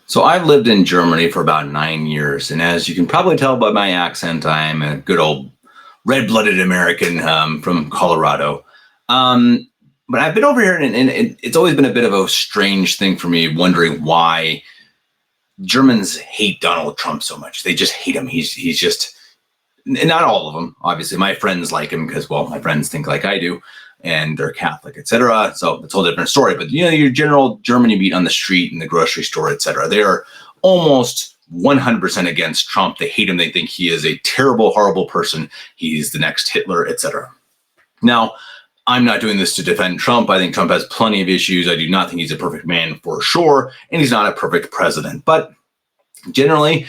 So I've lived in Germany for about 9 years, and as you can probably tell by my accent, I'm a good old red-blooded American from Colorado. Um, but I've been over here, and it's always been a bit of a strange thing for me, wondering why Germans hate Donald Trump so much. They just hate him. He's just not all of them. Obviously, my friends like him because, well, my friends think like I do, and they're Catholic, etc. So it's a whole different story. But your general German you meet on the street, in the grocery store, etc. They are almost 100% against Trump. They hate him. They think he is a terrible, horrible person. He's the next Hitler, etc. Now, I'm not doing this to defend Trump. I think Trump has plenty of issues. I do not think he's a perfect man for sure, and he's not a perfect president. But generally,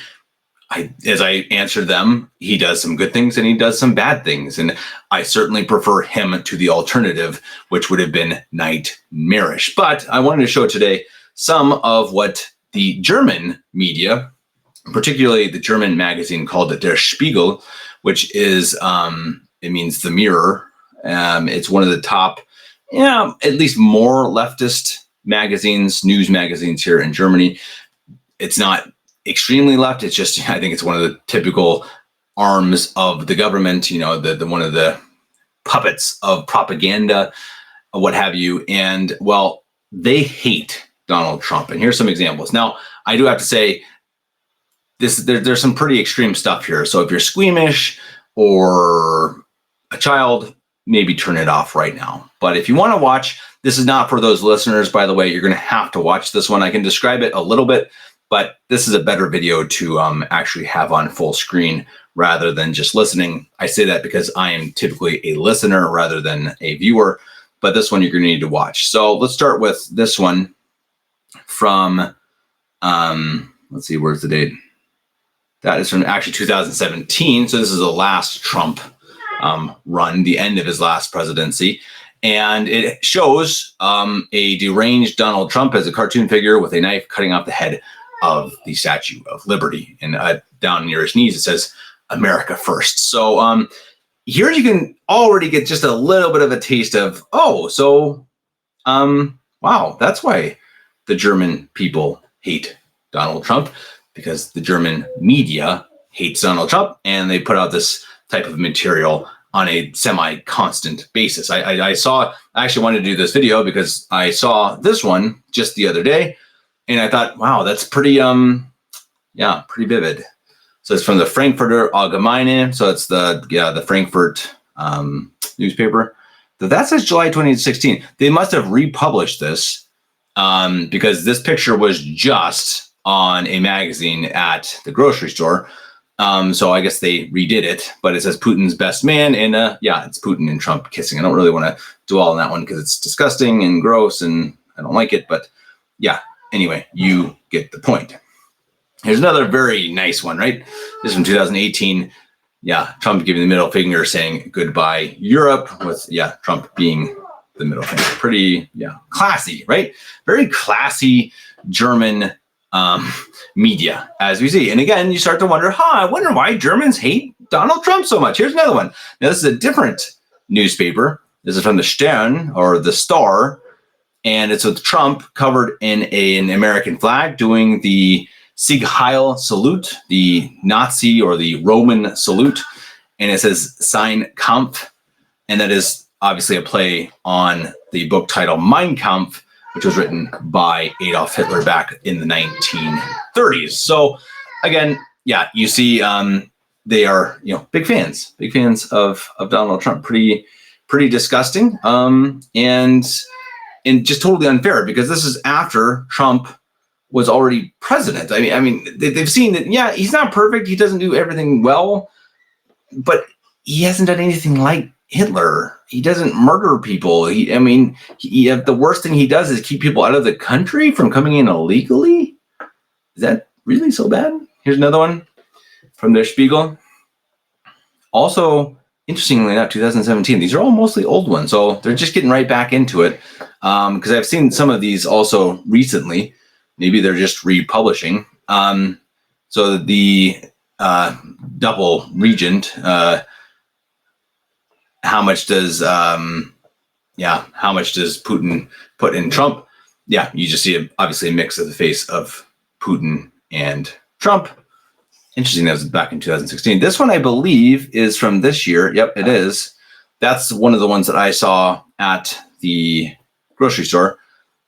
as I answered them, he does some good things and he does some bad things. And I certainly prefer him to the alternative, which would have been nightmarish. But I wanted to show today some of what the German media, particularly the German magazine called Der Spiegel, which is, it means the mirror. It's one of the top, at least more leftist magazines, news magazines here in Germany. It's not extremely left. It's just, I think it's one of the typical arms of the government, the one of the puppets of propaganda, what have you. And well, they hate Donald Trump. And here's some examples. Now, I do have to say there's some pretty extreme stuff here. So if you're squeamish or a child, maybe turn it off right now. But if you want to watch, this is not for those listeners, by the way. You're going to have to watch this one. I can describe it a little bit, but this is a better video to actually have on full screen rather than just listening. I say that because I am typically a listener rather than a viewer, but this one you're going to need to watch. So let's start with this one from, let's see, where's the date? That is from actually 2017. So this is the last Trump run, the end of his last presidency. And it shows a deranged Donald Trump as a cartoon figure with a knife cutting off the head of the Statue of Liberty. And down near his knees, it says, America first. So here you can already get just a little bit of a taste of, wow, that's why the German people hate Donald Trump, because the German media hates Donald Trump, and they put out this type of material on a semi-constant basis. I actually wanted to do this video because I saw this one just the other day, and I thought, wow, that's pretty, pretty vivid. So it's from the Frankfurter Allgemeine. So it's the Frankfurt newspaper. That says July 2016. They must have republished this because this picture was just on a magazine at the grocery store. So I guess they redid it, but it says Putin's best man, and it's Putin and Trump kissing. I don't really want to dwell on that one because it's disgusting and gross, and I don't like it. But yeah, anyway, you get the point. Here's another very nice one, right? This is from 2018. Yeah, Trump giving the middle finger, saying goodbye Europe, with Trump being the middle finger. Pretty classy, right? Very classy German media, as we see. And again, you start to wonder, I wonder why Germans hate Donald Trump so much. Here's another one. Now, this is a different newspaper. This is from the Stern, or the Star, and it's with Trump covered in an American flag doing the Sieg Heil salute, the Nazi or the Roman salute, and it says Sein Kampf, and that is obviously a play on the book title Mein Kampf, which was written by Adolf Hitler back in the 1930s. So again, you see they are big fans of Donald Trump. Pretty disgusting, and just totally unfair, because this is after Trump was already president. I mean, they've seen that, he's not perfect. He doesn't do everything well, but he hasn't done anything like Hitler. He doesn't murder people. The worst thing he does is keep people out of the country from coming in illegally. Is that really so bad? Here's another one from Der Spiegel. Also, interestingly enough, 2017. These are all mostly old ones, so they're just getting right back into it. Because I've seen some of these also recently. Maybe they're just republishing. So the double regent. How much does Putin put in Trump? You just see obviously a mix of the face of Putin and Trump. Interesting, that was back in 2016. This one, I believe, is from this year. Yep, it is. That's one of the ones that I saw at the grocery store.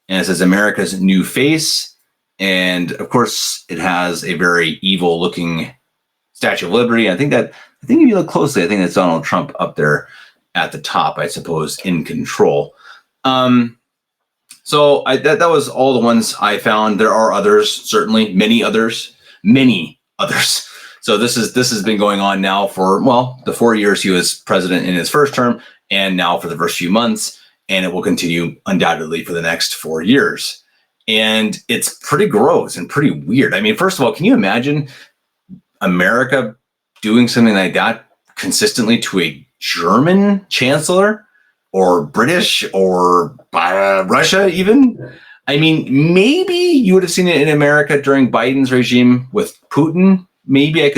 And it says America's New Face. And of course, it has a very evil looking Statue of Liberty. I think if you look closely, I think that's Donald Trump up there at the top, I suppose, in control. So that was all the ones I found. There are others, certainly, many others. So this has been going on now for, well, the 4 years he was president in his first term, and now for the first few months, and it will continue undoubtedly for the next 4 years. And it's pretty gross and pretty weird. I mean, first of all, can you imagine America doing something like that consistently to a German chancellor or British or Russia even? I mean, maybe you would have seen it in America during Biden's regime with Putin. Maybe I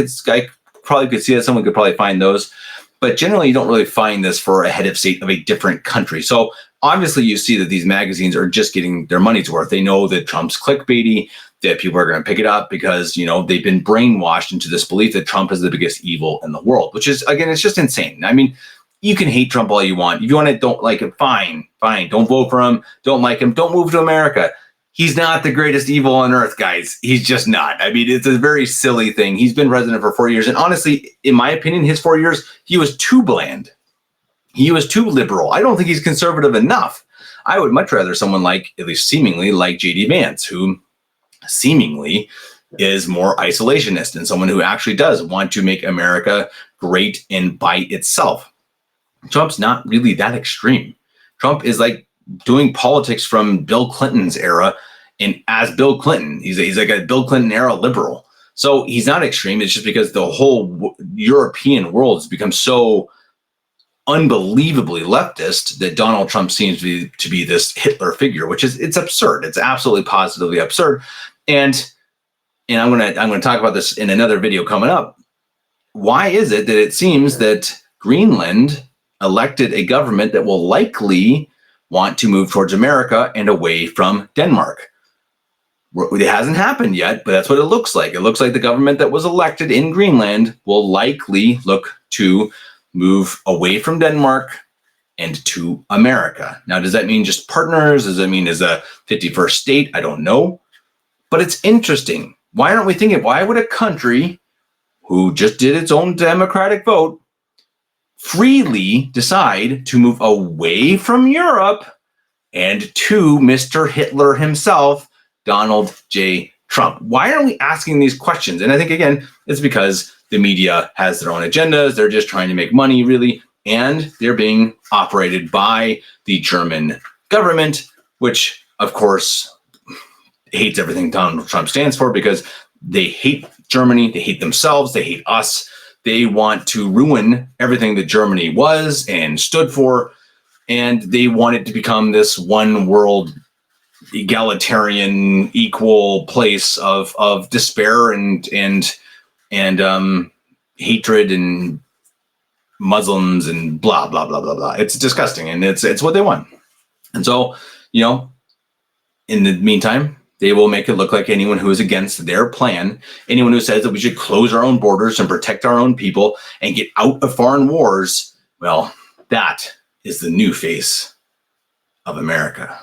probably could see that. Someone could probably find those. But generally, you don't really find this for a head of state of a different country. So obviously, you see that these magazines are just getting their money's worth. They know that Trump's clickbaity, that people are going to pick it up because, they've been brainwashed into this belief that Trump is the biggest evil in the world, which is, again, it's just insane. I mean, you can hate Trump all you want. If you want to, don't like it, fine. Don't vote for him. Don't like him. Don't move to America. He's not the greatest evil on earth, guys. He's just not. I mean, it's a very silly thing. He's been president for 4 years. And honestly, in my opinion, his 4 years, he was too bland. He was too liberal. I don't think he's conservative enough. I would much rather someone like, at least seemingly, like J.D. Vance, who seemingly is more isolationist and someone who actually does want to make America great and by itself. Trump's not really that extreme. Trump is like doing politics from Bill Clinton's era, and as Bill Clinton, he's like a Bill Clinton era liberal. So he's not extreme. It's just because the whole European world has become so unbelievably leftist that Donald Trump seems to be this Hitler figure, which is, it's absurd. It's absolutely positively absurd. And I'm gonna talk about this in another video coming up. Why is it that it seems that Greenland elected a government that will likely want to move towards America and away from Denmark? It hasn't happened yet, but that's what it looks like. It looks like the government that was elected in Greenland will likely look to move away from Denmark and to America. Now, does that mean just partners? Does that mean as a 51st state? I don't know. But it's interesting. Why aren't we thinking, why would a country who just did its own democratic vote freely decide to move away from Europe and to Mr. Hitler himself, Donald J. Trump? Why aren't we asking these questions? And I think, again, it's because the media has their own agendas. They're just trying to make money, really. And they're being operated by the German government, which, of course, hates everything Donald Trump stands for because they hate Germany. They hate themselves. They hate us. They want to ruin everything that Germany was and stood for. And they want it to become this one world, egalitarian, equal place of despair and hatred and Muslims and blah, blah, blah, blah, blah. It's disgusting. And it's what they want. And so, in the meantime, they will make it look like anyone who is against their plan, anyone who says that we should close our own borders and protect our own people and get out of foreign wars, well, that is the new face of America.